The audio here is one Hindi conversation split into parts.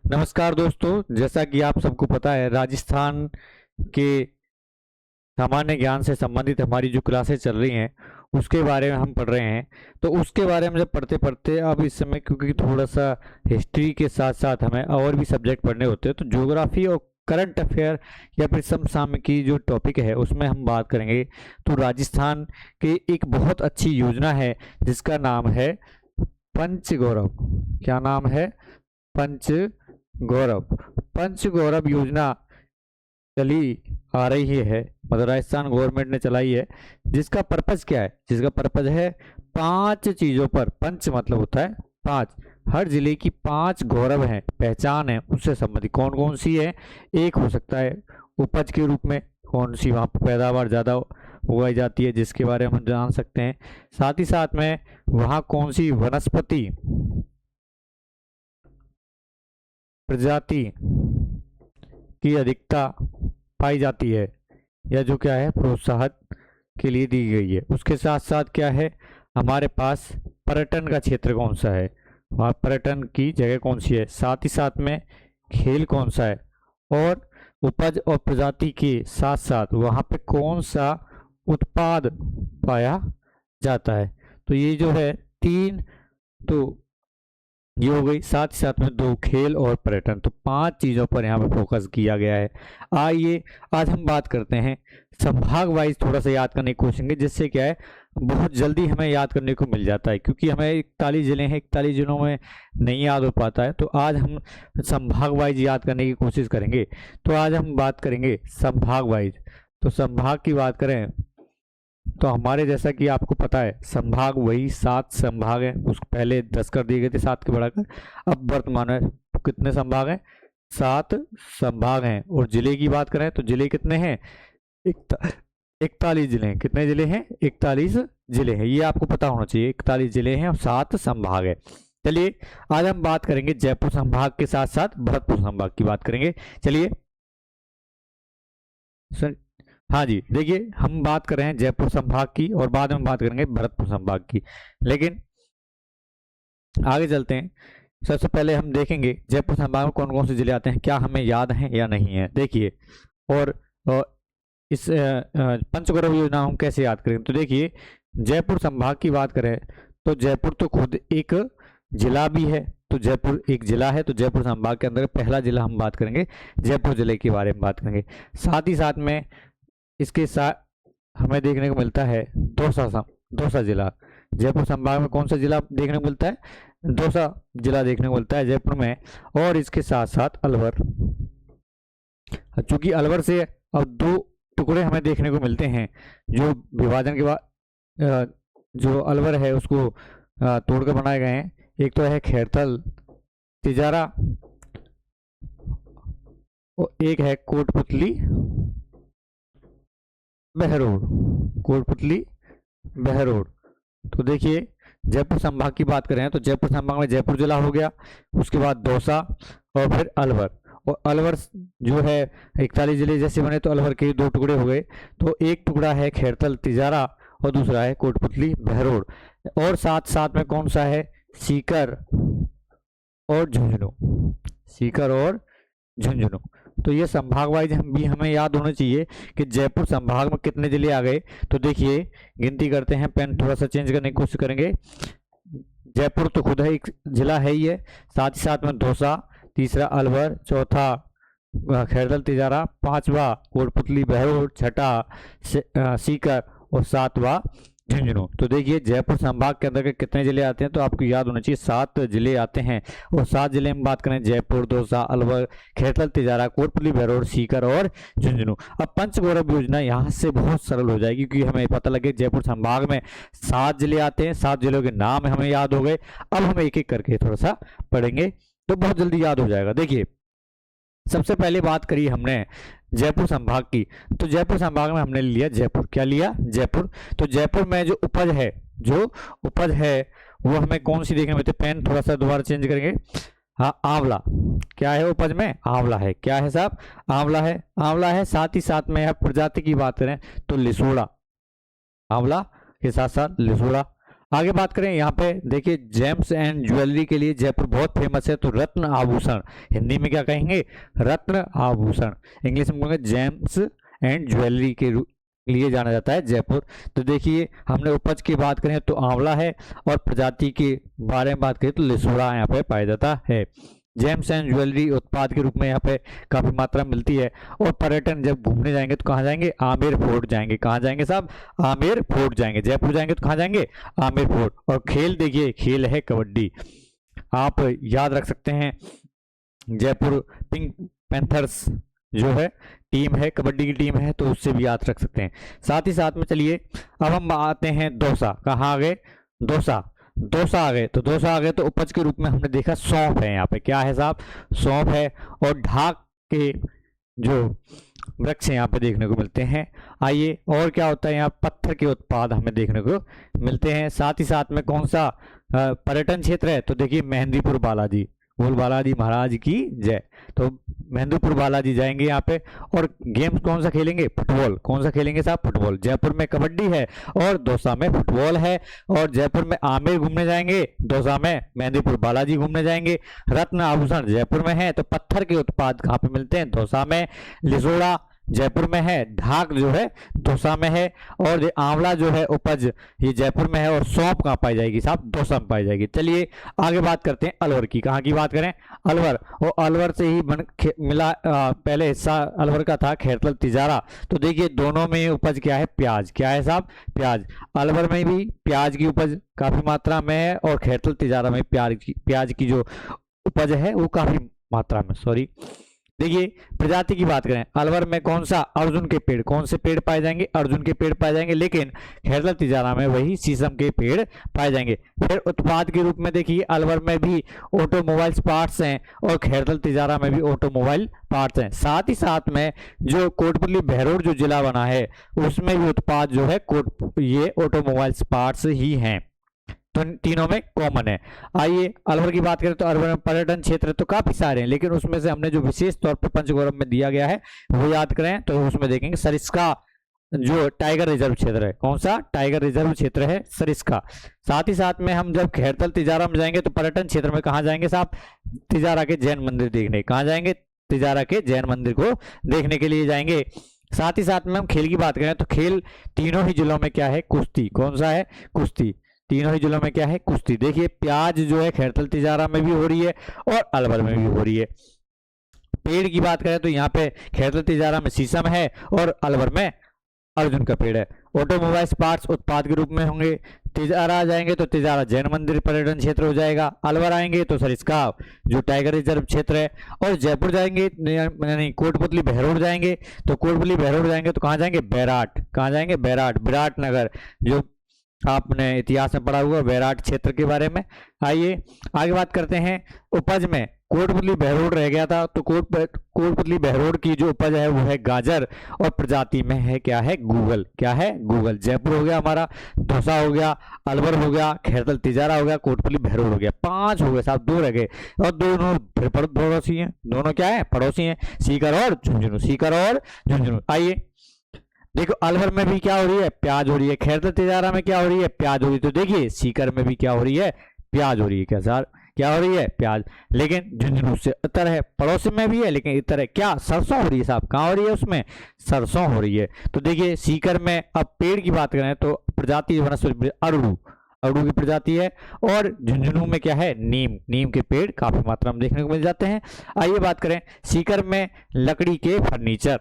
नमस्कार दोस्तों, जैसा कि आप सबको पता है, राजस्थान के सामान्य ज्ञान से संबंधित हमारी जो क्लासेस चल रही हैं उसके बारे में हम पढ़ रहे हैं। तो उसके बारे में जब पढ़ते पढ़ते अब इस समय क्योंकि थोड़ा सा हिस्ट्री के साथ साथ हमें और भी सब्जेक्ट पढ़ने होते हैं, तो ज्योग्राफी और करंट अफेयर या फिर समसामयिकी जो टॉपिक है उसमें हम बात करेंगे। तो राजस्थान की एक बहुत अच्छी योजना है जिसका नाम है पंच गौरव। क्या नाम है? पंच गौरव। पंच गौरव योजना चली आ रही है, मतलब राजस्थान गवर्नमेंट ने चलाई है। जिसका पर्पज क्या है? जिसका पर्पज है 5 चीजों पर, पंच मतलब होता है 5, हर जिले की 5 गौरव हैं, पहचान है, उससे संबंधित कौन कौन सी है। एक हो सकता है उपज के रूप में, कौन सी वहाँ पर पैदावार ज़्यादा उगाई जाती है जिसके बारे में हम जान सकते हैं। साथ ही साथ में वहाँ कौन सी वनस्पति प्रजाति की अधिकता पाई जाती है, या जो क्या है प्रोत्साहन के लिए दी गई है। उसके साथ साथ क्या है, हमारे पास पर्यटन का क्षेत्र कौन सा है, वहाँ पर्यटन की जगह कौन सी है, साथ ही साथ में खेल कौन सा है, और उपज और प्रजाति के साथ साथ वहाँ पे कौन सा उत्पाद पाया जाता है। तो ये जो है 3, तो ये हो गई। साथ ही साथ में 2 खेल और पर्यटन, तो 5 चीज़ों पर यहाँ पे फोकस किया गया है। आइए आज हम बात करते हैं संभाग वाइज, थोड़ा सा याद करने की कोशिश करेंगे, जिससे क्या है बहुत जल्दी हमें याद करने को मिल जाता है, क्योंकि हमें 41 जिले हैं, 41 जिलों में नहीं याद हो पाता है। तो आज हम संभाग वाइज याद करने की कोशिश करेंगे। तो आज हम बात करेंगे संभाग वाइज। तो संभाग की बात करें तो हमारे, जैसा कि आपको पता है, संभाग वही 7 संभाग हैं। उस पहले 10 कर दिए गए थे 7 के बढ़ाकर, अब वर्तमान में कितने संभाग हैं? 7 संभाग हैं। और जिले की बात करें तो जिले कितने हैं? 41 जिले हैं। कितने जिले हैं? 41 जिले हैं, ये आपको पता होना चाहिए। 41 जिले हैं और 7 संभाग है। चलिए आज हम बात करेंगे जयपुर संभाग के साथ साथ भरतपुर संभाग की बात करेंगे। चलिए हाँ जी, देखिए हम बात कर रहे हैं जयपुर संभाग की और बाद में बात करेंगे भरतपुर संभाग की, लेकिन आगे चलते हैं। सबसे पहले हम देखेंगे जयपुर संभाग में कौन कौन से जिले आते हैं, क्या हमें याद हैं या नहीं है। देखिए, और इस पंचगौरव योजना हम कैसे याद करेंगे। तो देखिए, जयपुर संभाग की बात करें तो जयपुर तो खुद एक जिला भी है, तो जयपुर एक जिला है। तो जयपुर संभाग के अंदर पहला जिला हम बात करेंगे, जयपुर जिले के बारे में बात करेंगे। साथ ही साथ में इसके साथ हमें देखने को मिलता है दौसा जिला। जयपुर संभाग में कौन सा जिला देखने को मिलता है? दौसा जिला देखने को मिलता है जयपुर में। और इसके साथ साथ अलवर, चूंकि अलवर से अब 2 टुकड़े हमें देखने को मिलते हैं, जो विभाजन के बाद जो अलवर है उसको तोड़कर बनाए गए हैं। एक तो है खैरथल तिजारा और एक है कोटपुतली बहरोड। कोटपुतली बहरोड। तो देखिए, जयपुर संभाग की बात करें तो जयपुर संभाग में जयपुर जिला हो गया, उसके बाद दौसा और फिर अलवर। और अलवर जो है 41 जिले जैसे बने, तो अलवर के 2 टुकड़े हो गए। तो एक टुकड़ा है खैरथल तिजारा और दूसरा है कोटपुतली बहरोड। और साथ साथ में कौन सा है? सीकर और झुंझुनू। सीकर और झुंझुनू। तो ये संभाग वाइज हमें याद होना चाहिए कि जयपुर संभाग में कितने जिले आ गए। तो देखिए गिनती करते हैं, पेन थोड़ा सा चेंज करने की कोशिश करेंगे। जयपुर तो खुद है एक जिला है ही है, साथ ही साथ में दौसा, तीसरा अलवर, चौथा खैरथल तिजारा, 5वां कोटपुतली बहरोड, छठा सीकर और 7वां झुंझुनू। तो देखिए जयपुर संभाग के अंदर के कितने जिले आते हैं, तो आपको याद होना चाहिए 7 जिले आते हैं। और 7 जिले में बात करें, जयपुर, दौसा, अलवर, खैरथल तिजारा, कोटपुतली बहरोड, सीकर और झुंझुनू। अब पंचगौरव योजना यहाँ से बहुत सरल हो जाएगी, क्योंकि हमें पता लगे जयपुर संभाग में 7 जिले आते हैं, 7 जिलों के नाम हमें याद हो गए। अब हम एक एक करके थोड़ा सा पढ़ेंगे तो बहुत जल्दी याद हो जाएगा। देखिए, सबसे पहले बात करी हमने जयपुर संभाग की, तो जयपुर संभाग में हमने लिया जयपुर। क्या लिया? जयपुर। तो जयपुर में जो उपज है वो हमें कौन सी देखने में मिलती है? पेन थोड़ा सा दोबारा चेंज करेंगे। हाँ, आंवला। क्या है उपज में? आंवला है। क्या है साहब? आंवला है। आंवला है। साथ ही साथ में आप प्रजाति की बात करें तो लिसोड़ा, आंवला के साथ साथ लिसोड़ा। आगे बात करें यहाँ पे देखिए, जेम्स एंड ज्वेलरी के लिए जयपुर बहुत फेमस है, तो रत्न आभूषण, हिंदी में क्या कहेंगे, रत्न आभूषण, इंग्लिश में कहेंगे जेम्स एंड ज्वेलरी के लिए जाना जाता है जयपुर। तो देखिए हमने उपज की बात करें तो आंवला है, और प्रजाति के बारे में बात करें तो लिसोड़ा यहाँ पे पाया जाता है। जेम्स एंड ज्वेलरी उत्पाद के रूप में यहाँ पे काफी मात्रा में मिलती है। और पर्यटन जब घूमने जाएंगे तो कहाँ जाएंगे, आमेर फोर्ट जाएंगे। कहाँ जाएंगे साहब, आमेर फोर्ट जाएंगे। जयपुर जाएंगे तो कहाँ जाएंगे, आमेर फोर्ट। और खेल देखिए, खेल है कबड्डी, आप याद रख सकते हैं, जयपुर पिंक पैंथर्स जो है टीम है, कबड्डी की टीम है, तो उससे भी याद रख सकते हैं। साथ ही साथ में चलिए अब हम आते हैं दौसा। कहाँ आ गए, दौसा, दौसा आ गए। तो दौसा आ गए तो उपज के रूप में हमने देखा सौंफ है, यहाँ पे क्या है साहब, सौंफ है। और ढाक के जो वृक्ष यहाँ पे देखने को मिलते हैं। आइए और क्या होता है, यहाँ पत्थर के उत्पाद हमें देखने को मिलते हैं। साथ ही साथ में कौन सा पर्यटन क्षेत्र है, तो देखिए मेहंदीपुर बालाजी, बोल बालाजी महाराज की जय। तो मेहंदीपुर बालाजी जाएंगे यहाँ पे। और गेम्स कौन सा खेलेंगे, फुटबॉल। कौन सा खेलेंगे साहब, फुटबॉल। जयपुर में कबड्डी है और दौसा में फुटबॉल है। और जयपुर में आमेर घूमने जाएंगे, दौसा में मेहंदीपुर बालाजी घूमने जाएंगे। रत्न आभूषण जयपुर में है, तो पत्थर के उत्पाद कहाँ पे मिलते हैं, दौसा में। लिसोड़ा जयपुर में है, ढाक जो है दौसा में है। और ये आंवला जो है उपज ये जयपुर में है। और सौंप कहाँ पाई जाएगी साहब, दौसा में पाई जाएगी। चलिए आगे बात करते हैं अलवर की। कहाँ की बात करें, अलवर। और अलवर से ही मिला पहले हिस्सा अलवर का था खैरतल तिजारा। तो देखिए दोनों में उपज क्या है, प्याज। क्या है साहब, प्याज। अलवर में भी प्याज की उपज काफी मात्रा में है, और खैरतल तिजारा में प्याज की जो उपज है वो काफी मात्रा में, सॉरी। देखिए प्रजाति की बात करें, अलवर में कौन सा, अर्जुन के पेड़। कौन से पेड़ पाए जाएंगे, अर्जुन के पेड़ पाए जाएंगे। लेकिन खैरतल तिजारा में वही शीशम के पेड़ पाए जाएंगे। फिर उत्पाद के रूप में देखिए, अलवर में भी ऑटोमोबाइल्स पार्ट्स हैं, और खैरतल तिजारा में भी ऑटोमोबाइल पार्ट्स हैं। साथ ही साथ में जो कोटपुतली बहरोड जो जिला बना है, उसमें भी उत्पाद जो है ये ऑटोमोबाइल्स पार्ट्स ही हैं। तो तीनों में कॉमन है। आइए अलवर की बात करें तो अलवर में पर्यटन क्षेत्र तो काफी सारे हैं, लेकिन उसमें से हमने जो विशेष तौर पर पंचगौरव में दिया गया है वो याद करें तो उसमें देखेंगे सरिस्का जो टाइगर रिजर्व क्षेत्र है। कौन सा, टाइगर रिजर्व क्षेत्र है सरिस्का। साथ ही साथ में हम जब खैरतल तिजारा में जाएंगे तो पर्यटन क्षेत्र में कहाँ जाएंगे साहब, तिजारा के जैन मंदिर देखने। कहाँ जाएंगे, तिजारा के जैन मंदिर को देखने के लिए जाएंगे। साथ ही साथ में हम खेल की बात करें तो खेल तीनों ही जिलों में क्या है, कुश्ती। कौन सा है, कुश्ती। तीनों ही जिलों में क्या है, कुश्ती। देखिए प्याज जो है खैरतल तिजारा में भी हो रही है और अलवर में भी हो रही है। पेड़ की बात करें तो यहाँ पे खैरतल तिजारा में शीशम है और अलवर में अर्जुन का पेड़ है। ऑटोमोबाइल्स पार्ट्स उत्पाद के रूप में होंगे। तिजारा आ जाएंगे तो तिजारा जैन मंदिर पर्यटन क्षेत्र हो जाएगा। अलवर आएंगे तो सरिस्का जो टाइगर रिजर्व क्षेत्र है। और जयपुर जाएंगे नहीं, कोटपुतली बहरोड जाएंगे तो कोटपुतली बहरोड जाएंगे तो कहाँ जाएंगे, बैराट। कहाँ जाएंगे, बैराट, विराट नगर जो आपने इतिहास में पढ़ा हुआ बैराट क्षेत्र के बारे में। आइए आगे बात करते हैं उपज में। कोटपुतली बहरोड रह गया था, तो कोटपुतली बहरोड की जो उपज है वो है गाजर, और प्रजाति में है क्या है, गूगल। क्या है, गूगल। जयपुर हो गया हमारा, दौसा हो गया, अलवर हो गया, खैरतल तिजारा हो गया, कोटपुतली बहरोड हो गया। 5 हो गए साहब, 2 रह गए। और दोनों पड़ोसी हैं। दोनों क्या है, पड़ोसी हैं, सीकर और झुंझुनू। सीकर और झुंझुनू। आइए देखो अलवर में भी क्या हो रही है, प्याज हो रही है। खैरतल तिजारा में क्या हो रही है, प्याज हो रही है। तो देखिए सीकर में भी क्या हो रही है, प्याज हो रही है। क्या सर, क्या हो रही है, प्याज। लेकिन झुंझुनू से इतर है, पड़ोस में भी है लेकिन इतर है। क्या, सरसों हो रही है साहब। कहाँ हो रही है, उसमें सरसों हो रही है। तो देखिए सीकर में अब पेड़ की बात करें तो प्रजाति वनस्पति अरड़ू, अरड़ू की प्रजाति है। और झुंझुनू में क्या है, नीम। नीम के पेड़ काफी मात्रा में देखने को मिल जाते हैं। आइए बात करें सीकर में लकड़ी के फर्नीचर,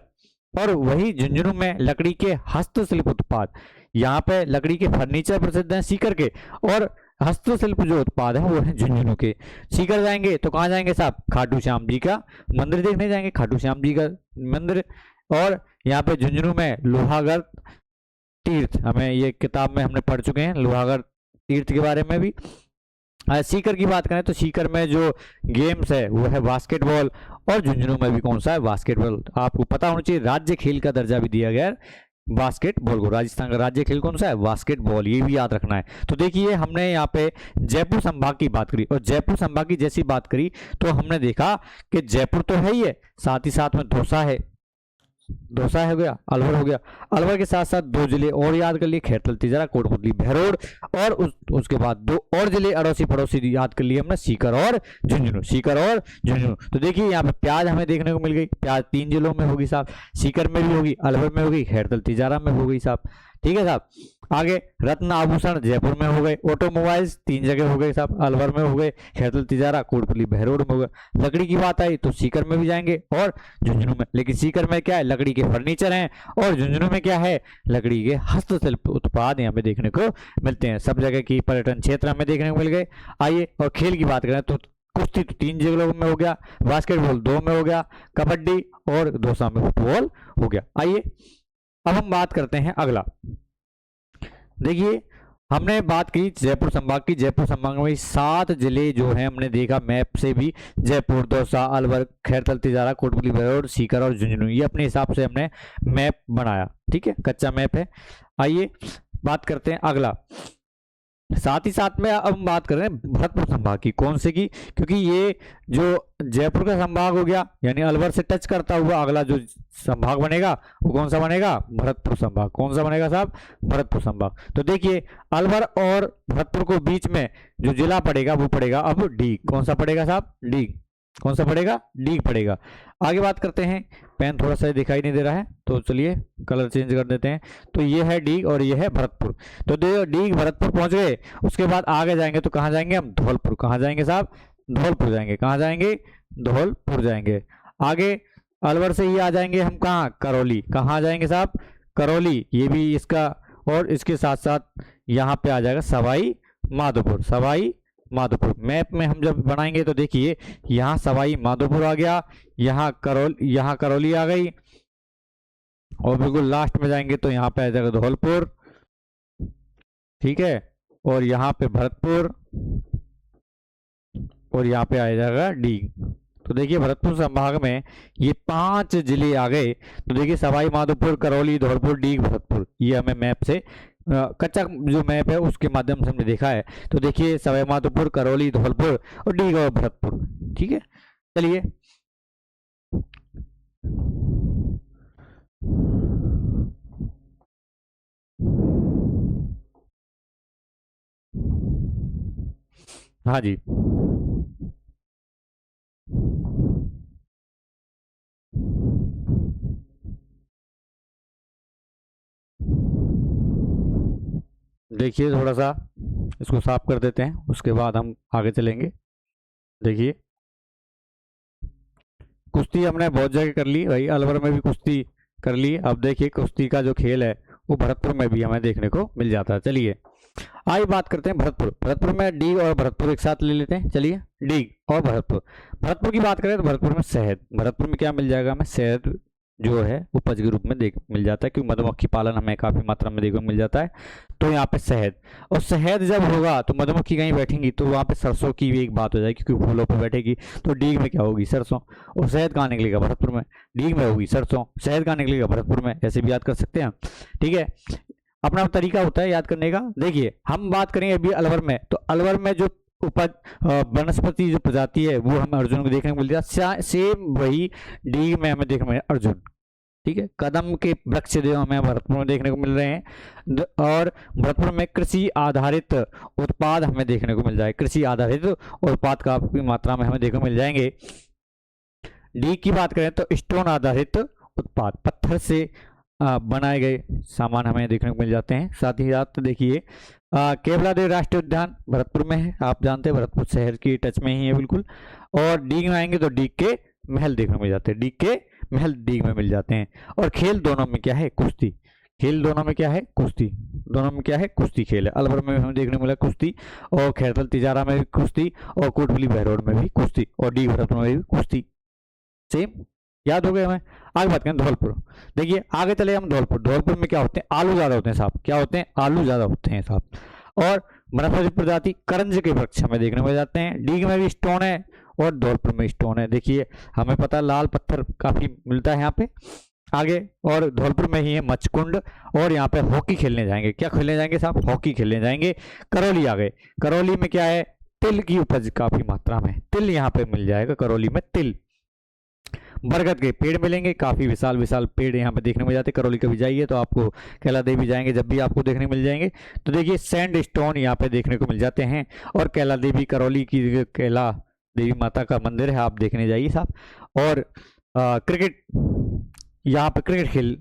और वही झुंझुनू में लकड़ी के हस्तशिल्प उत्पाद। यहाँ पे लकड़ी के फर्नीचर प्रसिद्ध हैं सीकर के, और हस्तशिल्प जो उत्पाद है वो है झुंझुनू के। सीकर जाएंगे तो कहाँ जाएंगे साहब, खाटू श्याम जी का मंदिर देखने जाएंगे, खाटू श्याम जी का मंदिर। और यहाँ पे झुंझुनू में लोहागढ़ तीर्थ, हमें ये किताब में हमने पढ़ चुके हैं लोहागढ़ तीर्थ के बारे में भी। सीकर की बात करें तो सीकर में जो गेम्स है वो है बास्केटबॉल, और झुंझुनू में भी कौन सा है, बास्केटबॉल। आपको पता होना चाहिए राज्य खेल का दर्जा भी दिया गया है बास्केटबॉल को। राजस्थान का राज्य खेल कौन सा है, बास्केटबॉल। ये भी याद रखना है। तो देखिए हमने यहाँ पे जयपुर संभाग की बात करी, और जयपुर संभाग की जैसी बात करी तो हमने देखा कि जयपुर तो है ही है, साथ ही साथ में दौसा है, दौसा हो गया, अलवर हो गया। अलवर के साथ साथ दो जिले और याद कर लिए, खैरथल, तिजारा, कोटपुतली, बहरोड, और उसके बाद दो और जिले अड़ोसी पड़ोसी याद कर लिए हमने, सीकर और झुंझुनू, सीकर और झुंझुनू। तो देखिए यहाँ पे प्याज हमें देखने को मिल गई, प्याज 3 जिलों में होगी साहब, सीकर में भी होगी, अलवर में होगी, खैरथल, तिजारा में हो गई साहब। ठीक है साहब। आगे रत्न आभूषण जयपुर में हो गए, ऑटोमोबाइल्स 3 जगह हो गए साहब, अलवर में हो गए, खैरथल, तिजारा, कोटपुतली, बहरोड में हो गए। लकड़ी की बात आई तो सीकर में भी जाएंगे और झुंझुनू में, लेकिन सीकर में क्या है, लकड़ी के फर्नीचर हैं, और झुंझुनू में क्या है, लकड़ी के हस्तशिल्प उत्पाद यहाँ पे देखने को मिलते हैं। सब जगह की पर्यटन क्षेत्र हमें देखने को मिल गए। आइए और खेल की बात करें तो कुश्ती तो 3 जगहों में हो गया, बास्केटबॉल 2 में हो गया, कबड्डी और दौसा में फुटबॉल हो गया। आइए अब हम बात करते हैं अगला। देखिए हमने बात की जयपुर संभाग की, जयपुर संभाग में 7 जिले जो हैं हमने देखा मैप से भी, जयपुर, दौसा, अलवर, खैरथल, तिजारा, कोटपुतली, बहरोड, सीकर और झुंझुनू, ये अपने हिसाब से हमने मैप बनाया। ठीक है, कच्चा मैप है। आइए बात करते हैं अगला। साथ ही साथ में अब हम बात कर रहे हैं भरतपुर संभाग की, कौन से की, क्योंकि ये जो जयपुर का संभाग हो गया यानी अलवर से टच करता हुआ अगला जो संभाग बनेगा वो कौन सा बनेगा, भरतपुर संभाग। कौन सा बनेगा साहब, भरतपुर संभाग। तो देखिए अलवर और भरतपुर को बीच में जो जिला पड़ेगा वो पड़ेगा अब डीग। कौन सा पड़ेगा साहब, डीग। कौन सा पड़ेगा, डीग पड़ेगा। आगे बात करते हैं, पेन थोड़ा सा दिखाई नहीं दे रहा है तो चलिए कलर चेंज कर देते हैं। तो ये है डीग और ये है भरतपुर। तो डीग भरतपुर पहुंच गए, उसके बाद आगे जाएंगे तो कहाँ जाएंगे हम, धौलपुर। कहाँ जाएंगे साहब, धौलपुर जाएंगे। कहाँ जाएंगे, धौलपुर जाएंगे। आगे अलवर से ही आ जाएंगे हम कहाँ, करौली। कहाँ जाएंगे साहब, करौली। ये भी इसका, और इसके साथ साथ यहाँ पे आ जाएगा सवाई माधोपुर। सवाई माधोपुर मैप में हम जब बनाएंगे तो देखिए यहाँ सवाई माधोपुर आ गया, यहाँ करौली आ गई, और बिल्कुल लास्ट में जाएंगे तो यहाँ पे आ जाएगा धौलपुर। ठीक है, और यहाँ पे भरतपुर, और यहाँ पे आ जाएगा डीग। तो देखिए भरतपुर संभाग में ये 5 जिले आ गए। तो देखिए सवाई माधोपुर, करौली, धौलपुर, डीग, भरतपुर, ये हमें मैप से कच्चा जो मैप है उसके माध्यम से हमने देखा है। तो देखिए सवाई माधोपुर, करौली, धौलपुर और डीग और भरतपुर। ठीक है, चलिए हाँ जी, देखिए थोड़ा सा इसको साफ कर देते हैं, उसके बाद हम आगे चलेंगे। देखिए कुश्ती हमने बहुत जगह कर ली भाई, अलवर में भी कुश्ती कर ली। अब देखिए कुश्ती का जो खेल है वो भरतपुर में भी हमें देखने को मिल जाता है। चलिए आइए बात करते हैं भरतपुर। भरतपुर में डीग और भरतपुर एक साथ ले लेते हैं। चलिए डीग और भरतपुर। भरतपुर की बात करें तो भरतपुर में शहद, भरतपुर में क्या मिल जाएगा हमें, शहद जो है उपज के रूप में देख मिल जाता है, क्योंकि मधुमक्खी पालन हमें काफी मात्रा में देखने को मिल जाता है। तो यहाँ पे शहद, और शहद जब होगा तो मधुमक्खी कहीं बैठेंगी तो वहाँ पे सरसों की भी एक बात हो जाएगी, क्योंकि फूलों पर बैठेगी। तो डीग में क्या होगी, सरसों। और शहद कहाँ निकलेगा, भरतपुर में। डीग में होगी सरसों, शहद कहाँ निकलेगा, भरतपुर में। ऐसे भी याद कर सकते हैं। ठीक है, अपना तरीका होता है याद करने का। देखिए हम बात करेंगे अभी अलवर में, तो अलवर में जो उपज वनस्पति जो प्रजाति है वो हमें अर्जुन को देखने को मिलती है। सेम वही डीग में हमें देखने को मिले अर्जुन। ठीक है, कदम के वृक्ष जो हमें भरतपुर में देखने को मिल रहे हैं। और भरतपुर में कृषि आधारित उत्पाद हमें देखने को मिल जाए, कृषि आधारित उत्पाद काफी मात्रा में हमें देखने को मिल जाएंगे। डी की बात करें तो स्टोन आधारित उत्पाद, पत्थर से बनाए गए सामान हमें देखने को मिल जाते हैं। साथ ही साथ देखिए केवलादेव राष्ट्रीय उद्यान भरतपुर में है, आप जानते हैं भरतपुर शहर की टच में ही है बिल्कुल। और डीग में आएंगे तो डीग के महल देखने को मिल जाते हैं, डीग के महल डीग में मिल जाते हैं। और खेल दोनों में क्या है, कुश्ती। खेल दोनों में क्या है, कुश्ती। दोनों में क्या है, कुश्ती खेल है। अलवर में हमें देखने को मिला कुश्ती, और खैरथल तिजारा में भी कुश्ती, और कोटपुतली बहरोड में भी कुश्ती, और डीग भरतपुर में भी कुश्ती। सेम याद हो गए हमें। आगे बात करें धौलपुर। देखिए आगे चले हम धौलपुर। धौलपुर में क्या होते हैं, आलू ज्यादा होते हैं साहब। क्या होते हैं, आलू ज्यादा होते हैं साहब। और वनस्पति प्रजाति करंज के वृक्ष हमें देखने को मिल जाते हैं। डीग में भी स्टोन है और धौलपुर में स्टोन है। देखिए हमें पता है लाल पत्थर काफी मिलता है यहाँ पे। आगे और धौलपुर में ही है मचकुंड, और यहाँ पे हॉकी खेलने जाएंगे। क्या खेलने जाएंगे साहब, हॉकी खेलने जाएंगे। करौली आ गए, करौली में क्या है, तिल की उपज काफी मात्रा में, तिल यहाँ पे मिल जाएगा करौली में, तिल। बरगद के पेड़ मिलेंगे, काफ़ी विशाल विशाल पेड़ यहाँ पे देखने को मिल जाते हैं। करौली कभी जाइए तो आपको कैला देवी जाएंगे जब भी आपको देखने मिल जाएंगे। तो देखिए सैंड स्टोन यहाँ पे देखने को मिल जाते हैं। और कैला देवी करौली की कैला देवी माता का मंदिर है, आप देखने जाइए साहब। और क्रिकेट, यहाँ पे क्रिकेट खेल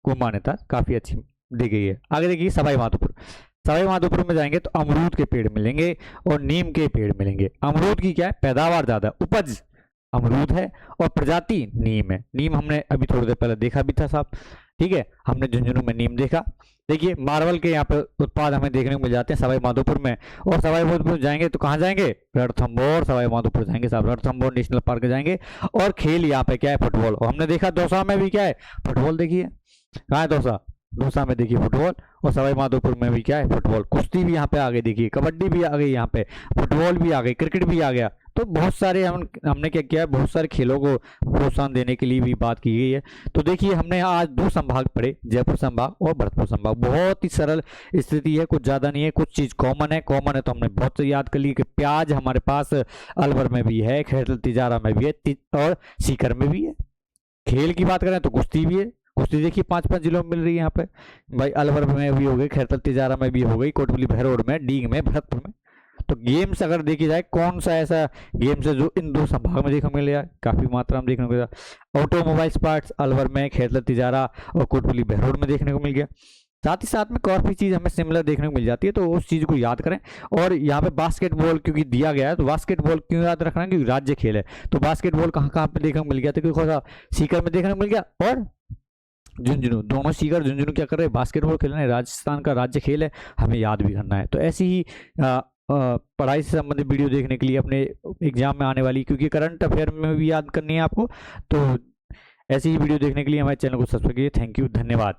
को मान्यता काफ़ी अच्छी दी गई है। आगे देखिए सवाई माधोपुर। सवाई माधोपुर में जाएंगे तो अमरूद के पेड़ मिलेंगे और नीम के पेड़ मिलेंगे। अमरूद की क्या है, पैदावार ज़्यादा, उपज अमरूद है और प्रजाति नीम है। नीम हमने अभी थोड़ी देर पहले देखा भी था साहब, ठीक है, हमने झुंझुनू में नीम देखा। देखिए मार्बल के यहाँ पे उत्पाद हमें देखने को मिल जाते हैं सवाई माधोपुर में। और सवाई माधोपुर जाएंगे तो कहाँ जाएंगे, रणथंभौर सवाई माधोपुर जाएंगे साहब, रणथंभौर नेशनल पार्क जाएंगे। और खेल यहाँ पे क्या है, फुटबॉल। और हमने देखा दौसा में भी क्या है, फुटबॉल। देखिए कहाँ है दौसा, दौसा में देखिए फुटबॉल। और सवाई माधोपुर में भी क्या है, फुटबॉल। कुश्ती भी यहाँ पे आ गई, देखिए कबड्डी भी आ गई यहाँ पे, फुटबॉल भी आ गई, क्रिकेट भी आ गया। तो बहुत सारे हमने क्या किया है, बहुत सारे खेलों को प्रोत्साहन देने के लिए भी बात की गई है। तो देखिए हमने आज 2 संभाग पढ़े, जयपुर संभाग और भरतपुर संभाग। बहुत ही सरल स्थिति है, कुछ ज़्यादा नहीं है, कुछ चीज़ कॉमन है। कॉमन है तो हमने बहुत याद कर ली कि प्याज हमारे पास अलवर में भी है, खैरल तिजारा में भी है और सीकर में भी है। खेल की बात करें तो कुश्ती भी है। कुश्ती देखिए 5-5 जिलों में मिल रही है यहाँ पे भाई, अलवर में भी हो गई, खैरतल तिजारा में भी हो गई, कोटली भैरोड में, डीग में, भरतपुर में। तो गेम्स अगर देखी जाए, कौन सा ऐसा गेम्स है जो इन 2 संभाग में देखने को मिल रहा है, काफ़ी मात्रा में देखने को मिला। ऑटोमोबाइल्स पार्ट्स अलवर में, खैरतल तिजारा और कोटली भैरोड में देखने को मिल गया। साथ ही साथ में काफ़ी चीज़ हमें सिमिलर देखने को मिल जाती है, तो उस चीज़ को याद करें। और यहाँ पे बास्केटबॉल क्योंकि दिया गया है, तो बास्केटबॉल क्यों याद रखना है, क्योंकि राज्य खेल है। तो बास्केटबॉल कहाँ कहाँ पे देखने को मिल गया, तो क्योंकि सीकर में देखने को मिल गया और झुंझुनू, दोनों सीकर झुंझुनू क्या कर रहे हैं, बास्केटबॉल खेल रहे हैं। राजस्थान का राज्य खेल है, हमें याद भी करना है। तो ऐसी ही पढ़ाई से संबंधित वीडियो देखने के लिए अपने एग्जाम में आने वाली, क्योंकि करंट अफेयर में भी याद करनी है आपको, तो ऐसी ही वीडियो देखने के लिए हमारे चैनल को सब्सक्राइब कीजिए। थैंक यू, धन्यवाद।